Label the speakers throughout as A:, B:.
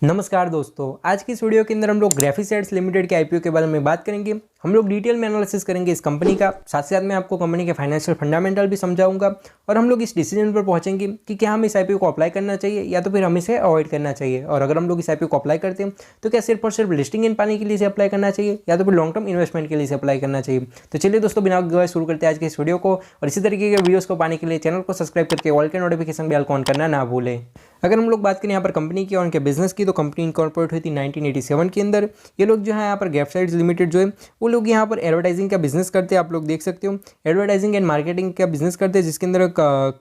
A: नमस्कार दोस्तों, आज की इस वीडियो के अंदर हम लोग ग्राफिकसेट्स लिमिटेड के आईपीओ के बारे में बात करेंगे। हम लोग डिटेल में एनालिसिस करेंगे इस कंपनी का, साथ साथ मैं आपको कंपनी के फाइनेंशियल फंडामेंटल भी समझाऊंगा और हम लोग इस डिसीजन पर पहुंचेंगे कि क्या हमें इस आईपीओ को अप्लाई करना चाहिए या तो फिर हमें इसे अवॉइड करना चाहिए। और अगर हम लोग इस आईपीओ को अप्लाई करते हैं तो क्या सिर्फ और सिर्फ लिस्टिंग इन पाने के लिए इसे अप्लाई करना चाहिए या तो फिर लॉन्ग टर्म इन्वेस्टमेंट के लिए इसे अप्लाई करना चाहिए। तो चलिए दोस्तों, बिना गवाए शुरू करते हैं आज के इस वीडियो को। और इसी तरीके के वीडियोस को पाने के लिए चैनल को सब्सक्राइब करके ऑल के नोटिफिकेशन बेल को ऑन करना ना भूलें। अगर हम लोग बात करें यहाँ पर कंपनी की और उनके बिजनेस की, तो कंपनी इनकॉर्पोरेट हुई थी 1987 के अंदर। ये लोग जो है यहाँ पर ग्राफसाइट्स लिमिटेड जो है वो लोग यहाँ पर एडवर्टाइजिंग का बिजनेस करते हैं। आप लोग देख सकते हो, एडवर्टाइजिंग एंड मार्केटिंग का बिजनेस करते हैं, जिसके अंदर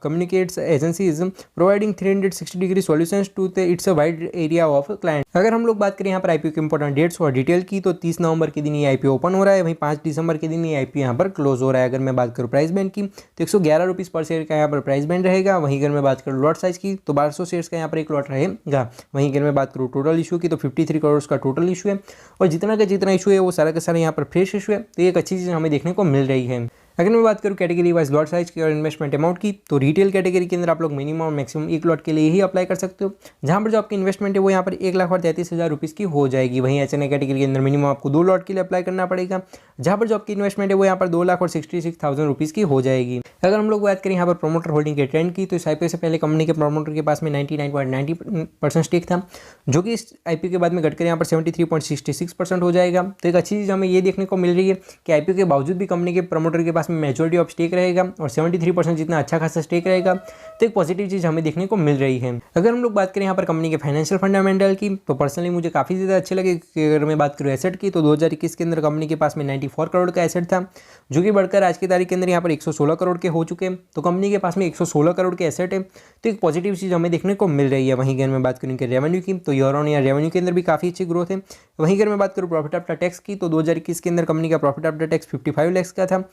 A: communicates agencies providing 360 degree solutions to its a wide area of client. अगर हम लोग बात करें यहाँ पर आईपीओ के इंपॉर्टेंट डेट्स और डिटेल की, तो 30 नवंबर के दिन ये आईपीओ ओपन हो रहा है, वहीं 5 दिसंबर के दिन ये आईपीओ यहाँ पर क्लोज हो रहा है। अगर मैं बात करूँ प्राइस बैंड की, तो 111 रुपीज़ पर शेयर का यहाँ पर प्राइस बैंड रहेगा। वहीं अगर मैं बात करूँ लॉट साइज की, तो 1200 शेयर्स का यहाँ पर एक लॉट रहेगा। वहीं अगर मैं बात करूँ टोटल इशू की, तो 53 करोड़ का टोटल इशू है और जितना का जितना इशू है वो सारा का सारा यहाँ पर फ्रेश इशू है। तो एक अच्छी चीज़ हमें देखने को मिल रही है। अगर मैं बात करूँ कैटेगरी वाइज लॉट साइज की और इन्वेस्टमेंट अमाउंट की, तो रिटेल कैटेगरी के अंदर आप लोग मिनिमम और मैक्सिमम एक लॉट के लिए ही अप्लाई कर सकते हो, जहाँ पर जो आपकी इन्वेस्टमेंट है वो यहाँ पर 1,33,000 रुपीज़ की हो जाएगी। वहीं एचएनए कैटेगरी के अंदर मिनिमम आपको 2 लॉट के लिए अप्लाई करना पड़ेगा, जहाँ पर जो आपकी इन्वेस्टमेंट है वो यहाँ पर 2,66,000 रुपीज़ की हो जाएगी। अगर हम लोग बात करें यहाँ पर प्रोमोटर होल्डिंग के ट्रेंड की, तो इस आईपीओ से पहले कंपनी के प्रोमोटर के पास में 99.90% स्टेक था, जो कि इस आईपीओ के बाद में घटकर यहाँ पर 73.66% हो जाएगा। तो एक अच्छी चीज़ हमें ये देखने को मिल रही है कि आईपीओ के बावजूद भी कंपनी के प्रमोटर के पास में मेजॉरिटी ऑफ स्टेक रहेगा और 73% जितना अच्छा खासा स्टेक रहेगा, तो एक पॉजिटिव चीज़ हमें देखने को मिल रही है। अगर हम लोग बात करें यहाँ पर कंपनी के फाइनेंशियल फंडामेंटल की, तो पर्सनली मुझे काफ़ी ज़्यादा अच्छे लगे। अगर मैं बात करूँ एसेट की, तो 2021 के अंदर कंपनी के पास में 94 करोड़ का एसेट था, जो कि बढ़कर आज की तारीख के अंदर यहाँ पर 116 करोड़ के हो चुके हैं। तो कंपनी के पास में 116 करोड़ के एसेट है, तो एक पॉजिटिव चीज़ हमें देखने को मिल रही है। वहीं अगर मैं बात करूँ कि रेवेन्यू की, तो ईयर ऑन ईयर रेवेन्यू के अंदर भी काफ़ी अच्छी ग्रोथ है। वहीं अगर मैं बात करूँ प्रॉफिट आफ्टर टैक्स की, तो 2021 के अंदर कंपनी का प्रॉफिट आफ्टर टैक्स 55 लाख का था,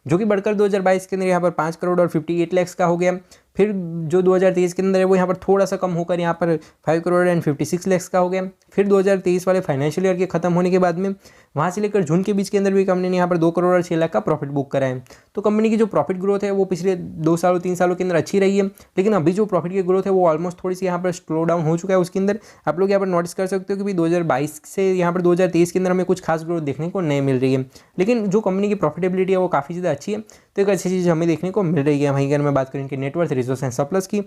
A: जो कि बढ़कर 2022 के अंदर यहाँ पर 5 करोड़ और 58 लाख का हो गया। फिर जो 2023 के अंदर है वो यहाँ पर थोड़ा सा कम होकर यहाँ पर 5 करोड़ एंड 56 लाख का हो गया। फिर 2023 वाले फाइनेंशियल ईयर के खत्म होने के बाद में वहाँ से लेकर जून के बीच के अंदर भी कंपनी ने यहाँ पर 2 करोड़ और 6 लाख का प्रॉफिट बुक करा है। तो कंपनी की जो प्रॉफिट ग्रोथ है वो पिछले 2 सालों 3 सालों के अंदर अच्छी रही है, लेकिन अभी जो प्रॉफिट की ग्रोथ है वो ऑलमोस्ट थोड़ी सी यहाँ पर स्लो डाउन हो चुका है। उसके अंदर आप लोग यहाँ पर नोटिस कर सकते हो कि भाई 2022 से यहाँ पर 2023 के अंदर हमें कुछ खास ग्रोथ देखने को नहीं मिल रही है, लेकिन जो कंपनी की प्रॉफिटेबिलिटी है वो काफ़ी ज़्यादा अच्छी है। तो एक अच्छी चीज़ हमें देखने को मिल रही है। वहीं अगर मैं बात करूँ इनके नेटवर्थ रिजर्व्स एंड सरप्लस की,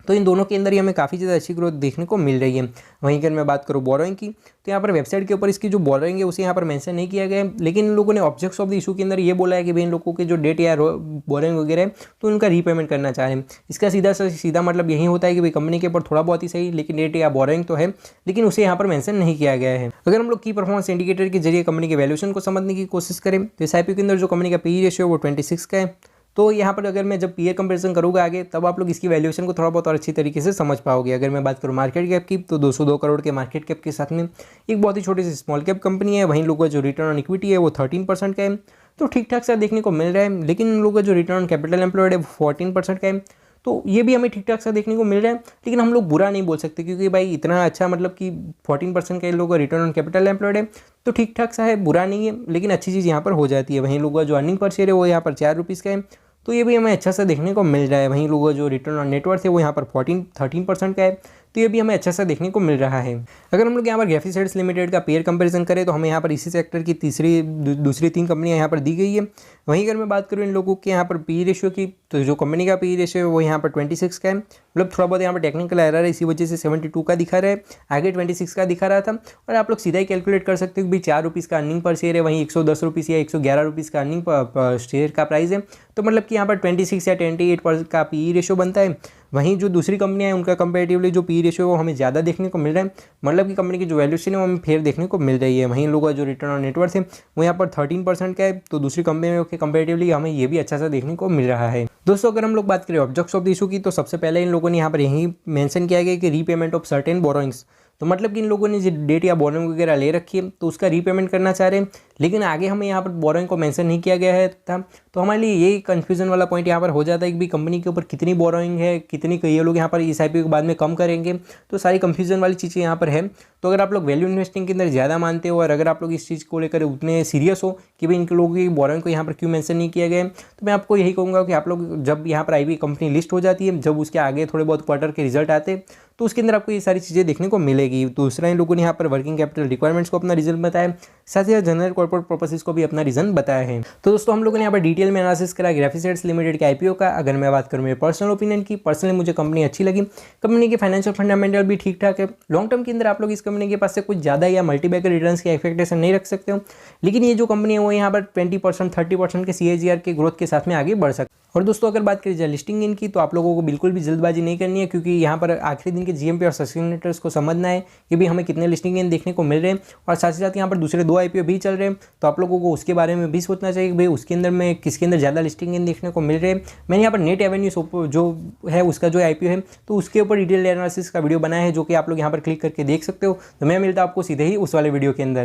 A: तो इन दोनों के अंदर ही हमें काफ़ी ज़्यादा अच्छी ग्रोथ देखने को मिल रही है। वहीं अगर मैं बात करूँ बोरोइंग की, तो यहाँ पर वेबसाइट के ऊपर इसकी जो बोरोइंग है उसे यहाँ पर मेंशन नहीं किया गया है, लेकिन इन लोगों ने ऑब्जेक्ट्स ऑफ द इशू के अंदर ये बोला है कि भाई इन लोगों के जो डेट या बोरोइंग वगैरह है तो उनका रीपेमेंट करना चाह रहे हैं। इसका सीधा मतलब यही होता है कि भाई कंपनी के ऊपर थोड़ा बहुत ही सही, लेकिन डेट या बोरोइंग तो है, लेकिन उसे यहाँ पर मेंशन नहीं किया गया है। अगर हम लोग की परफॉर्मेंस इंडिकेटर के जरिए कंपनी के वैल्यूएशन को समझने की कोशिश करें, तो इस आईपीओ के अंदर जो कंपनी का पी रेशियो वो 26 का है। तो यहाँ पर अगर मैं जब पीयर कंपैरिजन करूँगा आगे, तब आप लोग इसकी वैल्यूएशन को थोड़ा बहुत और अच्छी तरीके से समझ पाओगे। अगर मैं बात करूँ मार्केट कैप की, तो 202 करोड़ के मार्केट कैप के साथ में एक बहुत ही छोटी सी स्मॉल कैप कंपनी है। वहीं लोगों का जो रिटर्न ऑन इक्विटी है वो 13% का है, तो ठीक ठाक सा देखने को मिल रहा है। लेकिन इन लोगों का जो रिटर्न ऑन कैपिटल एम्प्लॉयड है वो 14% का है, तो ये भी हमें ठीक ठाक सा देखने को मिल रहा है। लेकिन हम लोग बुरा नहीं बोल सकते, क्योंकि भाई इतना अच्छा मतलब कि 14% का इन लोगों का रिटर्न ऑन कैपिटल एम्प्लॉयड है, तो ठीक ठाक सा है, बुरा नहीं है, लेकिन अच्छी चीज़ यहाँ पर हो जाती है। वहीं लोगों का जो अर्निंग पर शेयर है वो यहाँ पर 4 रुपीज़ का है, तो ये भी हमें अच्छा सा देखने को मिल रहा है। वहीं लोगों का जो रिटर्न ऑन नेटवर्थ है वो यहाँ पर 13% का है, तो ये भी हमें अच्छा सा देखने को मिल रहा है। अगर हम लोग यहाँ पर ग्राफिकसेट्स लिमिटेड का पेयर कंपैरिजन करें, तो हमें यहाँ पर इसी सेक्टर की दूसरी 3 कंपनियाँ यहाँ पर दी गई है। वहीं अगर मैं बात करूँ इन लोगों के यहाँ पर पी रेशियो की, तो जो कंपनी का पी रेशियो है वो यहाँ पर 26 का है, मतलब थोड़ा बहुत यहाँ पर टेक्निकल एरर है, इसी वजह से 72 का दिखा रहा है, आगे 26 का दिखा रहा था। और आप लोग सीधा ही कैलकुलेट कर सकते हो कि भाई 4 रुपीज़ का अर्निंग पर शेयर है, वहीं 110 रुपीज़ या 111 रुपीज़ का अर्निंग पर शेयर का प्राइस है, तो मतलब कि यहाँ पर 26 या 28% का पी रेशियो बनता है। वहीं जो दूसरी कंपनियां हैं उनका कंपैरेटिवली जो पी रेशियो वो हमें ज़्यादा देखने को मिल रहा है, मतलब कि कंपनी की जो वैल्यूएशन है वो हमें फेयर देखने को मिल रही है। वहीं लोगों का जो रिटर्न ऑन नेटवर्थ है वो यहाँ पर 13% का है, तो दूसरी कंपनियों के कंपैरेटिवली हमें ये भी अच्छा सा देखने को मिल रहा है। दोस्तों, अगर हम लोग बात करें ऑब्जेक्ट्स ऑफ द इशू की, तो सबसे पहले इन लोगों ने यहाँ पर यही मेंशन किया गया कि रीपेमेंट ऑफ सर्टेन बोरोइंग्स, तो मतलब कि इन लोगों ने जो डेट या बोरोइंग वगैरह ले रखी है तो उसका रीपेमेंट करना चाह रहे हैं, लेकिन आगे हमें यहाँ पर बोरोइंग को मेंशन नहीं किया गया है था, तो हमारे लिए यही कन्फ्यूजन वाला पॉइंट यहाँ पर हो जाता है कि भाई कंपनी के ऊपर कितनी बोरोइंग है, कितनी ये लोग यहाँ पर इस आईपीओ के बाद में कम करेंगे, तो सारी कन्फ्यूजन वाली चीज़ें यहाँ पर है। तो अगर आप लोग वैल्यू इन्वेस्टिंग के अंदर ज़्यादा मानते हो और अगर आप लोग इस चीज़ को लेकर उतने सीरियस हो कि भाई इनके लोगों की बोरोइंग को यहाँ पर क्यों मेंशन नहीं किया गया है, तो मैं आपको यही कहूँगा कि आप लोग जब यहाँ पर आईपीओ कंपनी लिस्ट हो जाती है, जब उसके आगे थोड़े बहुत क्वार्टर के रिजल्ट आते हैं, तो उसके अंदर आपको ये सारी चीज़ें देखने को मिलेगी। दूसरा इन लोगों ने यहाँ पर वर्किंग कैपिटल रिक्वायरमेंट्स को अपना रीजन बताया, साथ ही साथ जनरल कॉर्पोरेट पर्पसेस को भी अपना रीजन बताया है। तो दोस्तों हम लोगों ने यहाँ पर डिटेल में एनालिसिस करा ग्राफिसेट्स लिमिटेड के आईपीओ का। अगर मैं बात करूँ मेरे पर्सनल ओपिनियन की, पर्सनली मुझे कंपनी अच्छी लगी, कंपनी के फाइनेंशियल फंडामेंटल भी ठीक ठाक है। लॉन्ग टर्म के अंदर आप लोग इस कंपनी के पास से कुछ ज़्यादा या मल्टीबैगर रिटर्न्स की एक्सपेक्टेशन नहीं रख सकते हो, लेकिन ये जो कंपनी है वो यहाँ पर 20% 30% के CAGR के ग्रोथ के साथ में आगे बढ़ सकती है। और दोस्तों अगर बात करें लिस्टिंग इनकी, तो आप लोगों को बिल्कुल भी जल्दबाजी नहीं करनी है, क्योंकि यहाँ पर आखिरी दिन के GMP और सस्टेनेटर्स को समझना है कि भाई हमें कितने लिस्टिंग इन देखने को मिल रहे हैं, और साथ ही साथ यहाँ पर दूसरे 2 IPO भी चल रहे हैं, तो आप लोगों को उसके बारे में भी सोचना चाहिए कि भाई उसके अंदर में किसके अंदर ज़्यादा लिस्टिंग इन देखने को मिल रहे हैं। मैंने यहाँ पर नेट एवेन्यू जो है उसका जो IPO है, तो उसके ऊपर डिटेल एनालिसिस का वीडियो बनाया है, जो कि आप लोग यहाँ पर क्लिक करके देख सकते हो। तो मैं मिलता हूँ आपको सीधे ही उस वाले वीडियो के अंदर।